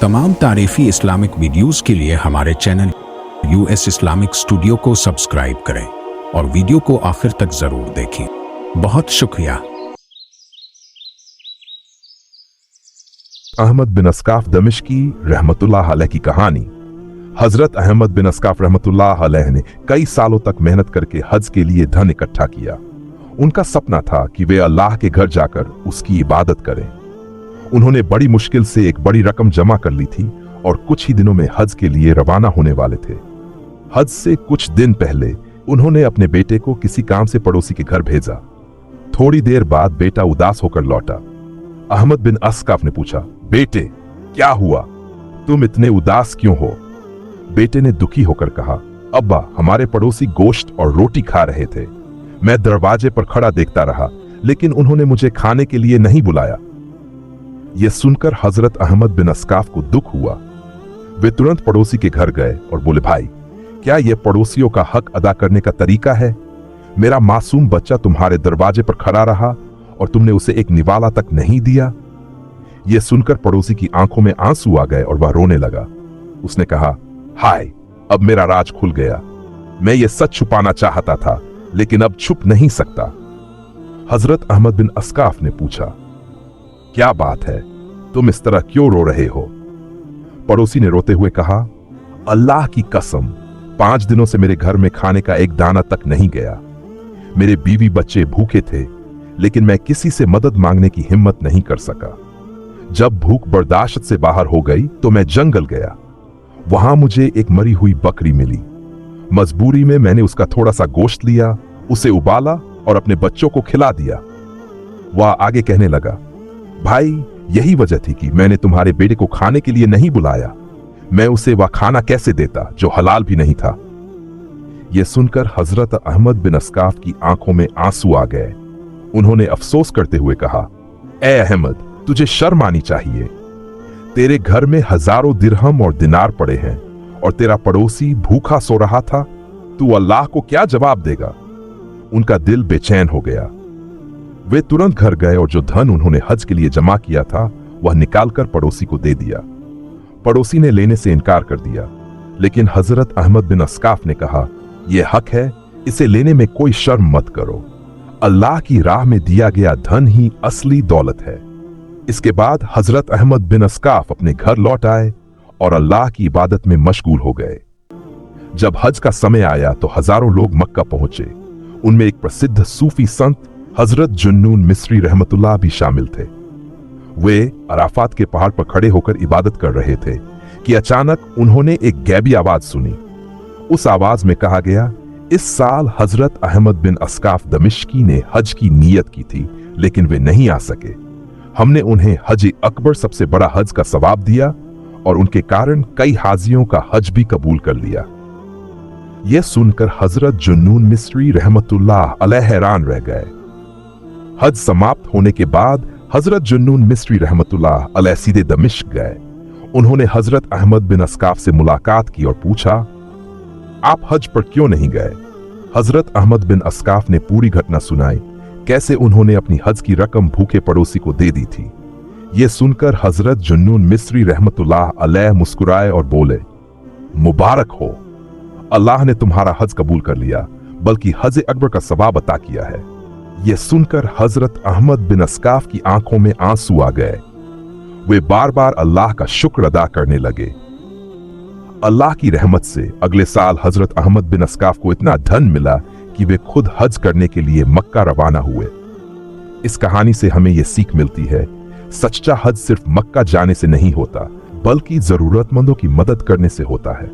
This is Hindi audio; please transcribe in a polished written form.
तमाम तारीफी इस्लामिक वीडियोस के लिए हमारे चैनल US इस्लामिक स्टूडियो को सब्सक्राइब करें और वीडियो को आखिर तक जरूर देखें। बहुत शुक्रिया। अहमद बिन अस्काफ दमिश्की रहमतुल्लाह अलैह की कहानी। हजरत अहमद बिन अस्काफ रहमतुल्लाह अलैह ने कई सालों तक मेहनत करके हज के लिए धन इकट्ठा किया। उनका सपना था कि वे अल्लाह के घर जाकर उसकी इबादत करें। उन्होंने बड़ी मुश्किल से एक बड़ी रकम जमा कर ली थी और कुछ ही दिनों में हज के लिए रवाना होने वाले थे। हज से कुछ दिन पहले उन्होंने अपने बेटे को किसी काम से पड़ोसी के घर भेजा। थोड़ी देर बाद बेटा उदास होकर लौटा। अहमद बिन अस्काफ ने पूछा, बेटे क्या हुआ, तुम इतने उदास क्यों हो? बेटे ने दुखी होकर कहा, अब्बा हमारे पड़ोसी गोश्त और रोटी खा रहे थे। मैं दरवाजे पर खड़ा देखता रहा, लेकिन उन्होंने मुझे खाने के लिए नहीं बुलाया। यह सुनकर हजरत अहमद बिन अस्काफ को दुख हुआ। वे तुरंत पड़ोसी के घर गए और बोले, भाई क्या यह पड़ोसियों का हक अदा करने का तरीका है? मेरा मासूम बच्चा तुम्हारे दरवाजे पर खड़ा रहा और तुमने उसे एक निवाला तक नहीं दिया। यह सुनकर पड़ोसी की आंखों में आंसू आ गए और वह रोने लगा। उसने कहा, हाय अब मेरा राज खुल गया। मैं ये सच छुपाना चाहता था, लेकिन अब छुप नहीं सकता। हजरत अहमद बिन अस्काफ ने पूछा, क्या बात है, तुम इस तरह क्यों रो रहे हो? पड़ोसी ने रोते हुए कहा, अल्लाह की कसम 5 दिनों से मेरे घर में खाने का एक दाना तक नहीं गया। मेरे बीवी बच्चे भूखे थे, लेकिन मैं किसी से मदद मांगने की हिम्मत नहीं कर सका। जब भूख बर्दाश्त से बाहर हो गई तो मैं जंगल गया। वहां मुझे एक मरी हुई बकरी मिली। मजबूरी में मैंने उसका थोड़ा सा गोश्त लिया, उसे उबाला और अपने बच्चों को खिला दिया। वह आगे कहने लगा, भाई यही वजह थी कि मैंने तुम्हारे बेटे को खाने के लिए नहीं बुलाया। मैं उसे वह खाना कैसे देता जो हलाल भी नहीं था। यह सुनकर हजरत अहमद बिन अस्काफ की आंखों में आंसू आ गए। उन्होंने अफसोस करते हुए कहा, ए अहमद, तुझे शर्म आनी चाहिए। तेरे घर में हजारों दिरहम और दिनार पड़े हैं और तेरा पड़ोसी भूखा सो रहा था। तू अल्लाह को क्या जवाब देगा? उनका दिल बेचैन हो गया। वे तुरंत घर गए और जो धन उन्होंने हज के लिए जमा किया था वह निकालकर पड़ोसी को दे दिया। पड़ोसी ने लेने से इनकार कर दिया, लेकिन हजरत अहमद बिन अस्काफ ने कहा, यह हक है, इसे लेने में कोई शर्म मत करो। अल्लाह की राह में दिया गया धन ही असली दौलत है। इसके बाद हजरत अहमद बिन अस्काफ अपने घर लौट आए और अल्लाह की इबादत में मशगूल हो गए। जब हज का समय आया तो हजारों लोग मक्का पहुंचे। उनमें एक प्रसिद्ध सूफी संत हजरत जुन्नून मिस्री रहमतुल्लाह भी शामिल थे। वे अराफात के पहाड़ पर खड़े होकर इबादत कर रहे थे कि अचानक उन्होंने एक गैबी आवाज सुनी। उस आवाज में कहा गया, इस साल हजरत अहमद बिन अस्काफ दमिश्की ने हज की नीयत की थी, लेकिन वे नहीं आ सके। हमने उन्हें हज अकबर सबसे बड़ा हज का सवाब दिया और उनके कारण कई हाजियों का हज भी कबूल कर लिया। यह सुनकर हजरत जुन्नून मिस्री रहमतुल्लाह अलैह हैरान रह गए। हज समाप्त होने के बाद हजरत जुन्नून मिस्री रहमतुल्लाह अलैह सीधे दमिश्क गए। उन्होंने हजरत अहमद बिन अस्काफ से मुलाकात की और पूछा, आप हज पर क्यों नहीं गए? हजरत अहमद बिन अस्काफ ने पूरी घटना सुनाई, कैसे उन्होंने अपनी हज की रकम भूखे पड़ोसी को दे दी थी। यह सुनकर हजरत जुन्नून मिस्री रहमतुल्लाह अलैह मुस्कुराए और बोले, मुबारक हो, अल्लाह ने तुम्हारा हज कबूल कर लिया, बल्कि हज अकबर का सवाब अता किया है। यह सुनकर हजरत अहमद बिन अस्काफ की आंखों में आंसू आ गए। वे बार बार अल्लाह का शुक्र अदा करने लगे। अल्लाह की रहमत से अगले साल हजरत अहमद बिन अस्काफ को इतना धन मिला कि वे खुद हज करने के लिए मक्का रवाना हुए। इस कहानी से हमें यह सीख मिलती है, सच्चा हज सिर्फ मक्का जाने से नहीं होता, बल्कि जरूरतमंदों की मदद करने से होता है।